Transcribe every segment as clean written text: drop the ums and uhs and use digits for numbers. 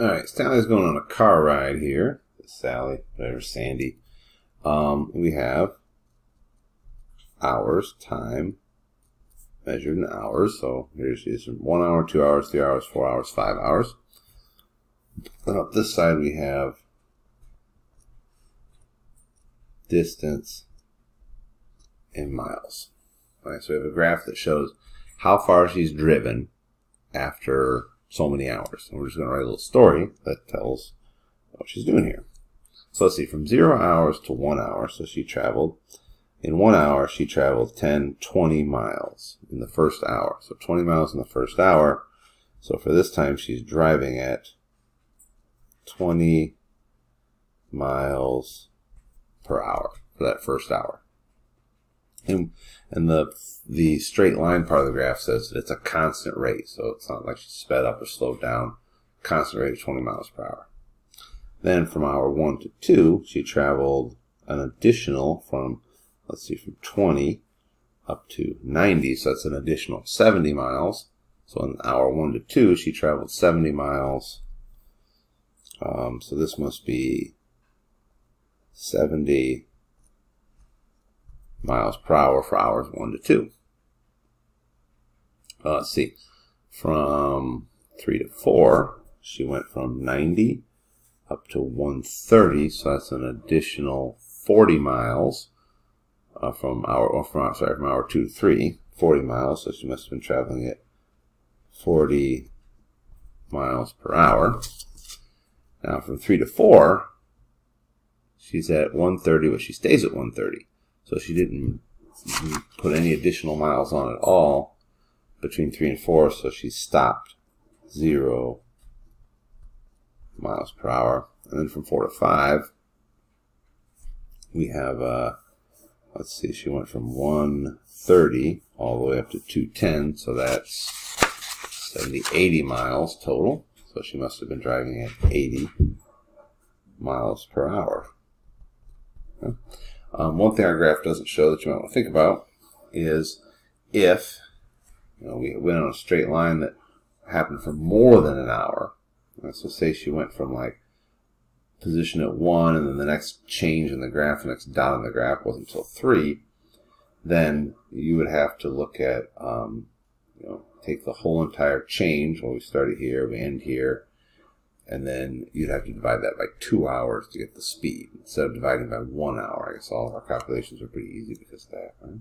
Alright, Sally's going on a car ride here. Sally, whatever, Sandy. We have hours, time, measured in hours. So here she is: 1 hour, 2 hours, 3 hours, 4 hours, 5 hours. Then up this side we have distance in miles. Alright, so we have a graph that shows how far she's driven after so many hours. And we're just going to write a little story that tells what she's doing here. So let's see, from 0 hours to 1 hour, so she traveled, in 1 hour, she traveled 20 miles in the first hour. So 20 miles in the first hour. So for this time, she's driving at 20 miles per hour for that first hour. And the straight line part of the graph says that it's a constant rate. So it's not like she sped up or slowed down. Constant rate of 20 miles per hour. Then from hour 1 to 2, she traveled an additional from 20 up to 90. So that's an additional 70 miles. So in hour 1 to 2, she traveled 70 miles. So this must be 70 miles per hour for hours 1 to 2. Let's see. From 3 to 4, she went from 90 up to 130, so that's an additional 40 miles from hour 2 to 3, 40 miles. So she must have been traveling at 40 miles per hour. Now from 3 to 4, she's at 130, but she stays at 130. So she didn't put any additional miles on at all between 3 and 4, so she stopped 0 miles per hour. And then from 4 to 5, we have, let's see, she went from 130 all the way up to 210, so that's 80 miles total. So she must have been driving at 80 miles per hour. Okay. One thing our graph doesn't show that you might want to think about is if we went on a straight line that happened for more than an hour. So say she went from like position at 1 and then the next change in the graph, the next dot in the graph wasn't until 3, then you would have to look at, take the whole entire change. Well, we started here, we end here, and then you'd have to divide that by 2 hours to get the speed instead of dividing by 1 hour. I guess all of our calculations are pretty easy because of that, right?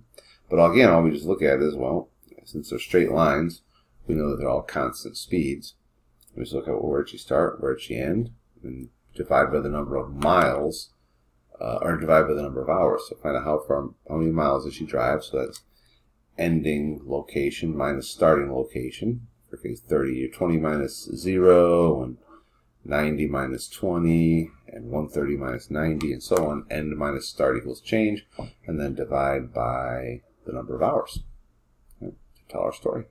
But again, all we just look at is, well, since they're straight lines, we know that they're all constant speeds. We just look at where did she start, where did she end, and divide by the number of miles, or divide by the number of hours. So find out how many miles did she drive. So that's ending location minus starting location. Okay, 20 minus 0, and 90 minus 20, and 130 minus 90, and so on. End minus start equals change, and then divide by the number of hours to tell our story.